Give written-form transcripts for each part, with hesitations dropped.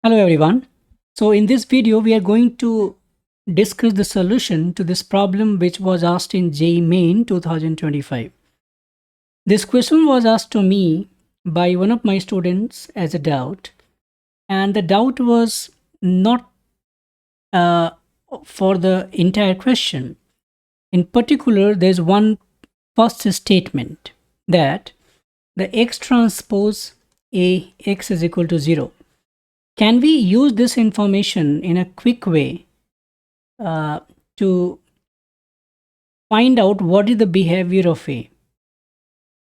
Hello everyone. So in this video we are going to discuss the solution to this problem which was asked in JEE Main 2025. This question was asked to me by one of my students as a doubt, and the doubt was not uh, for the entire question. In particular, there's one first statement that the x transpose A x is equal to 0. Can we use this information in a quick way to find out what is the behavior of A?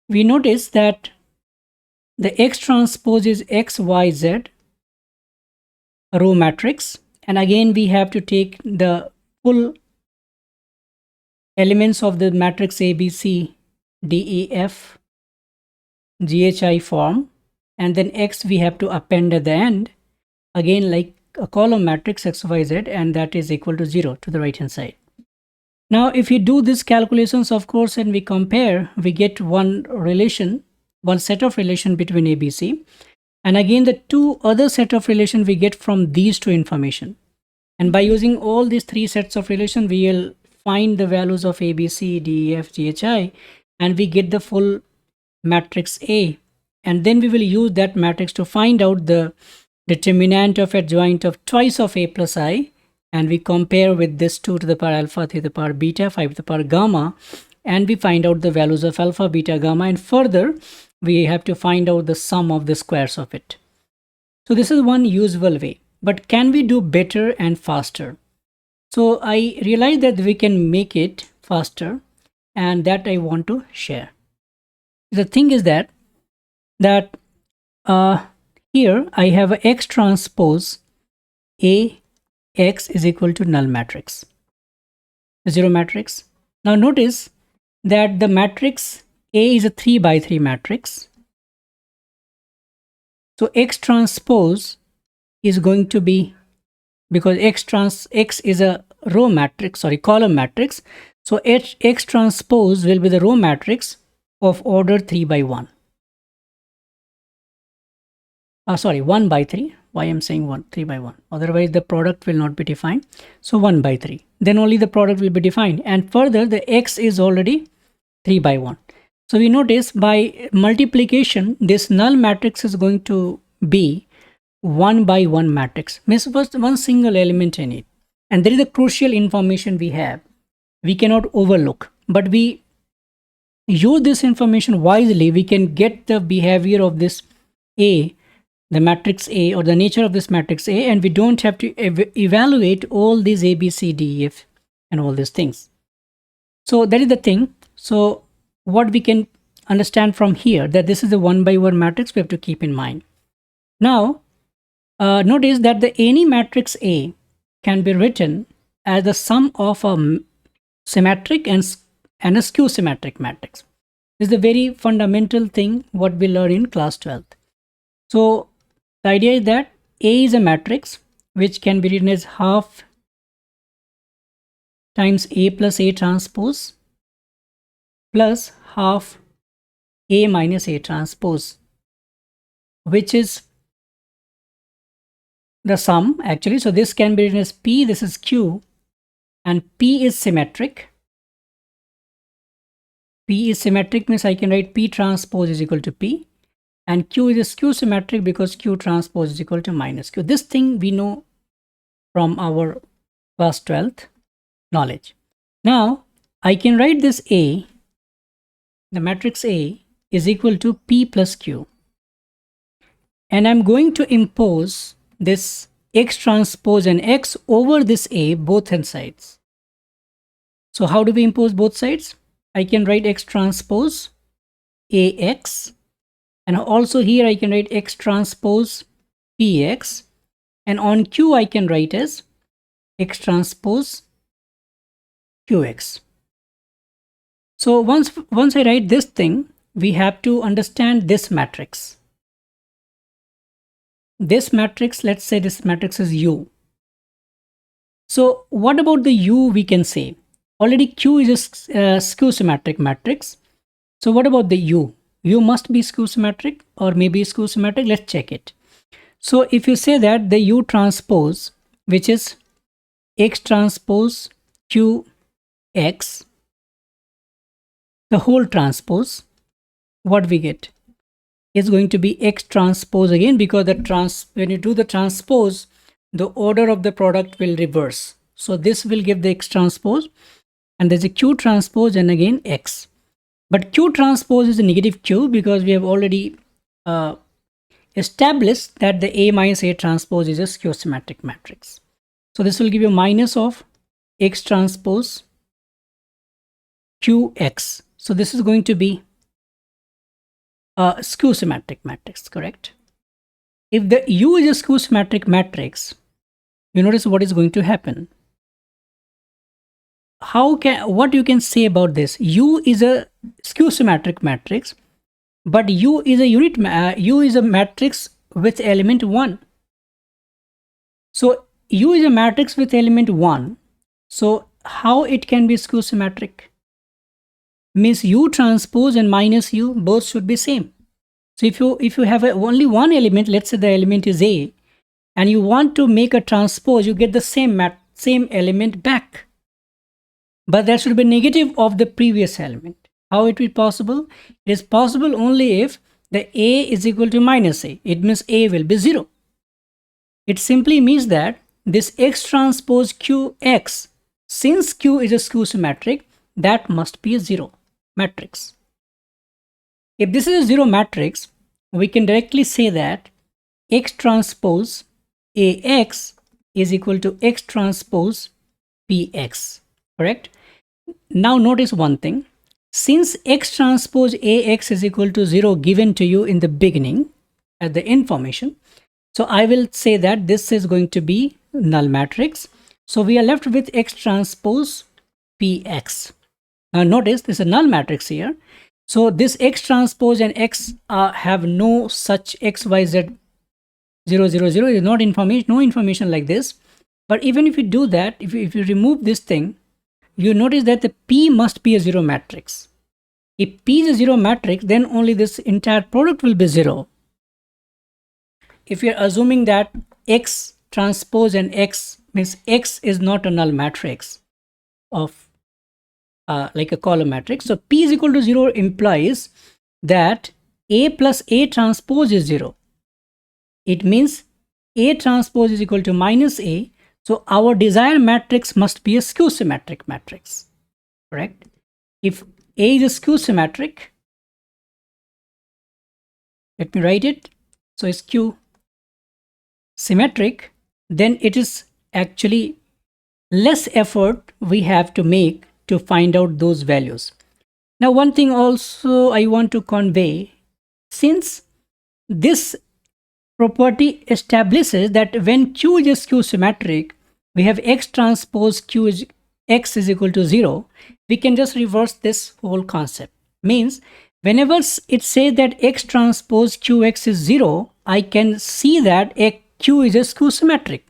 We notice that the X transpose is X, Y, Z row matrix, and again we have to take the full elements of the matrix A, B, C, D, E, F, G, H, I form, and then X we have to append at the end, again like a column matrix X, Y, Z, and that is equal to 0 to the right hand side. Now, if we do these calculations, of course, and we compare, we get one set of relation between A, B, C. And again, the two other set of relation we get from these two information. And by using all these three sets of relation, we will find the values of A, B, C, D, E, F, G, H, I, and we get the full matrix A. And then we will use that matrix to find out the determinant of adjoint of twice of A plus I, and we compare with this 2 to the power alpha, 3 to the power beta, 5 to the power gamma, and we find out the values of alpha, beta, gamma, and further we have to find out the sum of the squares of it. So this is one usual way, but can we do better and faster? So I realized that we can make it faster, and that I want to share. The thing is that here I have a X transpose A X is equal to null matrix, zero matrix. Now notice that the matrix A is a 3 by 3 matrix. So X transpose is going to be, because X is a row matrix, column matrix. So X transpose will be the row matrix of order 3 by 1. 1 by 3. Why I'm saying 3 by 1? Otherwise the product will not be defined. So 1 by 3. Then only the product will be defined. And further the X is already 3 by 1. So we notice by multiplication, this null matrix is going to be 1 by 1 matrix. Means first one single element in it. And there is the crucial information we have. We cannot overlook. But we use this information wisely. We can get the behavior of this A, the matrix A, or the nature of this matrix A, and we don't have to evaluate all these A, B, C, D, E, F, and all these things. So that is the thing. So what we can understand from here, that this is a 1 by 1 matrix we have to keep in mind. Now, notice that any matrix A can be written as the sum of a symmetric and a skew symmetric matrix. This is a very fundamental thing what we learn in class 12th. So the idea is that A is a matrix which can be written as half times A plus A transpose plus half A minus A transpose, which is the sum actually. So this can be written as P, this is Q, and P is symmetric. P is symmetric means I can write P transpose is equal to P. And Q is a skew symmetric because Q transpose is equal to minus Q. This thing we know from our class 12th knowledge. Now, I can write this A, the matrix A is equal to P plus Q. And I'm going to impose this X transpose and X over this A, both hand sides. So how do we impose both sides? I can write X transpose AX. And also here I can write X transpose PX, and on Q I can write as X transpose QX. So once I write this thing, we have to understand this matrix. This matrix, let's say this matrix is U. So what about the U we can say? Already Q is a skew symmetric matrix. So what about the U? U must be skew symmetric or maybe skew symmetric. Let's check it. So if you say that the U transpose, which is X transpose QX, the whole transpose, what we get is going to be X transpose again, because when you do the transpose, the order of the product will reverse. So this will give the X transpose, and there's a Q transpose and again X. But Q transpose is a negative Q because we have already established that the A minus A transpose is a skew-symmetric matrix. So this will give you minus of X transpose QX. So this is going to be a skew-symmetric matrix, correct? If the U is a skew-symmetric matrix, you notice what is going to happen. What you can say about this? U is a skew-symmetric matrix, but U is a matrix with element 1. So U is a matrix with element 1. So how it can be skew-symmetric? Means U transpose and minus U both should be same. So if you have only one element, let's say the element is A, and you want to make a transpose, you get the same element back. But that should be negative of the previous element. How it is possible? It is possible only if the A is equal to minus A. It means A will be 0. It simply means that this X transpose QX, since Q is a skew-symmetric, that must be a 0 matrix. If this is a 0 matrix, we can directly say that X transpose AX is equal to X transpose PX, correct? Now notice one thing. Since X transpose AX is equal to 0 given to you in the beginning at the information, so I will say that this is going to be null matrix. So we are left with X transpose PX. Now notice this is a null matrix here. So this X transpose and X have no such XYZ 0, 0, 0 is not information, no information like this. But even if you do that, if you remove this thing, you notice that the P must be a 0 matrix. If P is a 0 matrix, then only this entire product will be 0. If you are assuming that X transpose and X means X is not a null matrix of like a column matrix. So P is equal to 0 implies that A plus A transpose is 0. It means A transpose is equal to minus A. So our desired matrix must be a skew-symmetric matrix, correct? If A is a skew-symmetric, let me write it. So it's skew-symmetric, then it is actually less effort we have to make to find out those values. Now, one thing also I want to convey, since this property establishes that when Q is a skew-symmetric, we have X transpose X is equal to 0, we can just reverse this whole concept. Means whenever it says that X transpose QX is 0, I can see that Q is a skew-symmetric.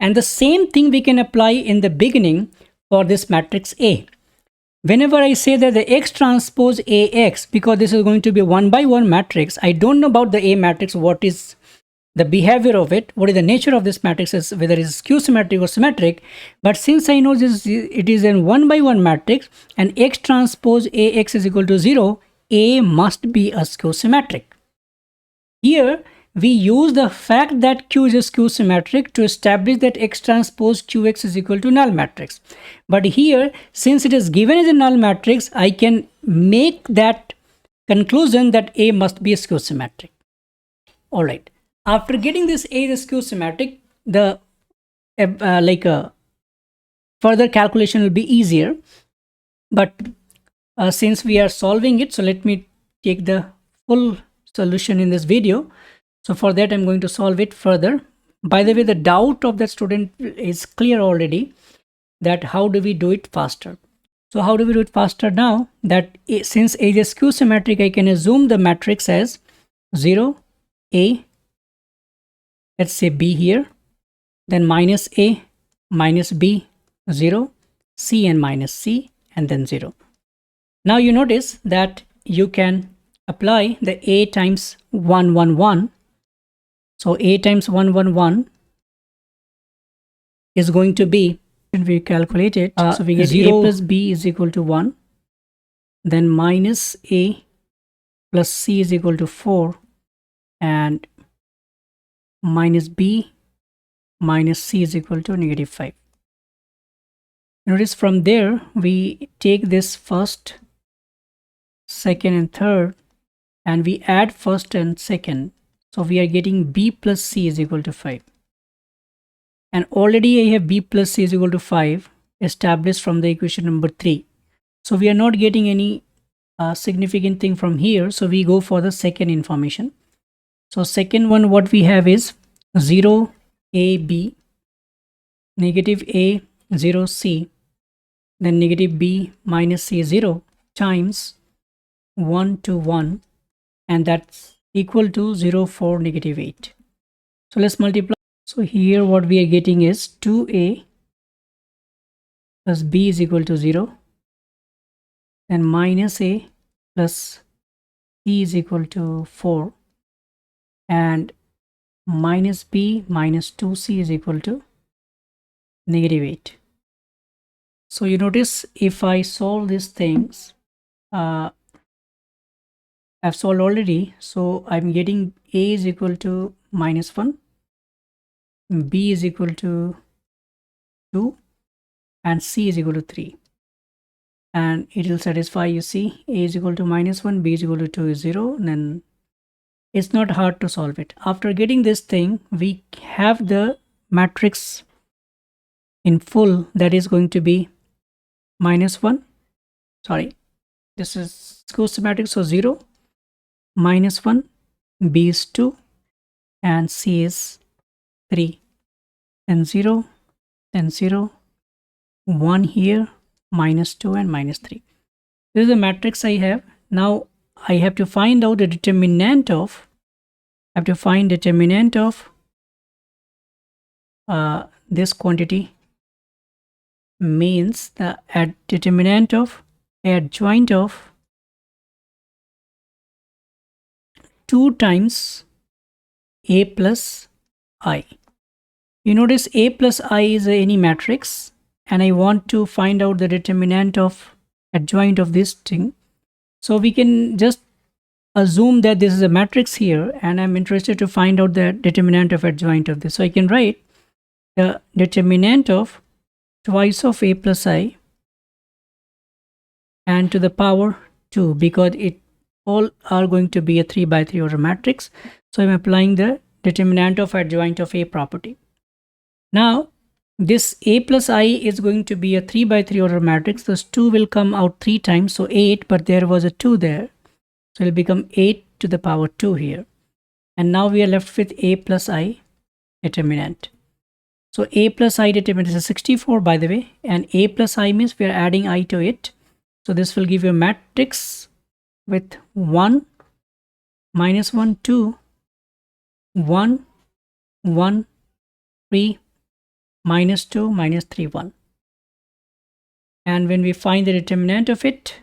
And the same thing we can apply in the beginning for this matrix A. Whenever I say that the X transpose AX, because this is going to be a 1 by 1 matrix, I don't know about the A matrix, what is the behavior of it, what is the nature of this matrix, whether it is skew-symmetric or symmetric. But since I know it is a 1 by 1 matrix and X transpose AX is equal to 0, A must be a skew-symmetric. Here we use the fact that Q is a skew-symmetric to establish that X transpose QX is equal to null matrix. But here, since it is given as a null matrix, I can make that conclusion that A must be a skew-symmetric. All right. After getting this A is skew-symmetric, the further calculation will be easier. But since we are solving it, so let me take the full solution in this video. So for that, I'm going to solve it further. By the way, the doubt of that student is clear already, that how do we do it faster? So how do we do it faster now? That since A is skew-symmetric, I can assume the matrix as 0, A, let's say B here, then minus A, minus B, 0, C and minus C, and then 0. Now you notice that you can apply the A times 1, 1, 1 So a times 111 is going to be, when we calculate it, so we get 0 a plus b is equal to 1, then minus a plus c is equal to 4, and minus b minus c is equal to negative 5. Notice from there we take this first, second and third, and we add first and second. So we are getting b plus c is equal to 5. And already I have b plus c is equal to 5 established from the equation number 3. So we are not getting any significant thing from here. So we go for the second information. So second one, what we have is 0 ab, negative a 0 c, then negative b minus c 0 times 1 to 1, and that's equal to 0 4 negative 8. So let's multiply. So here what we are getting is 2a plus b is equal to 0, then minus a plus c is equal to 4, and minus b minus 2c is equal to negative 8. So you notice if I solve these things, I've solved already. So I'm getting a is equal to minus 1, b is equal to 2, and c is equal to 3. And it will satisfy, you see, a is equal to minus 1, b is equal to 2 is 0, and then it's not hard to solve it. After getting this thing, we have the matrix in full, that is going to be minus 1, sorry, this is systematic, so 0, minus 1, b is 2, and c is 3, then 0, then 0, 1 here, minus 2 and minus 3. This is the matrix I have. Now I have to find out the determinant of, this quantity, means the determinant of adjoint of 2 times a plus I. You notice a plus I is any matrix, and I want to find out the determinant of adjoint of this thing. So we can just assume that this is a matrix here, and I'm interested to find out the determinant of adjoint of this. So I can write the determinant of twice of a plus I and to the power 2, because it all are going to be a 3 by 3 order matrix. So I'm applying the determinant of adjoint of a property. Now this a plus I is going to be a 3 by 3 order matrix. Those 2 will come out 3 times, so 8, but there was a 2 there, so it will become 8 to the power 2 here. And now we are left with a plus I determinant. So a plus I determinant is 64, by the way, and a plus I means we are adding I to it. So this will give you a matrix with 1, minus 1, 2, 1, 1, 3, minus 2, minus 3, 1. And when we find the determinant of it,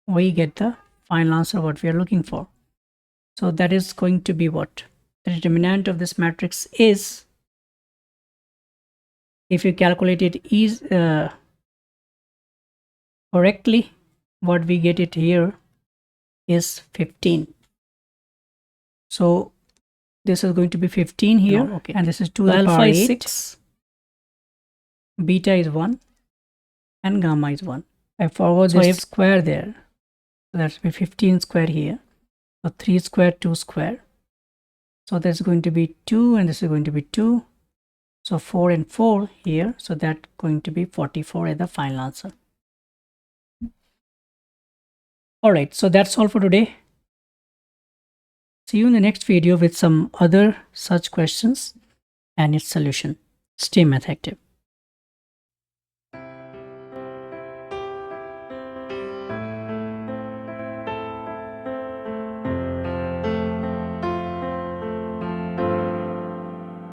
we get the final answer what we are looking for. So that is going to be what? The determinant of this matrix is, if you calculate it is correctly, what we get it here is 15. So this is going to be 15 here. No, okay. And this is 2 to the alpha is 6, beta is 1, and gamma is 1. I forward this square there, so that's be 15 square here. So 3 square, 2 square. So that's going to be 2, and this is going to be 2. So 4 and 4 here. So that's going to be 44 as the final answer. Alright, so that's all for today. See you in the next video with some other such questions and its solution. Stay math active.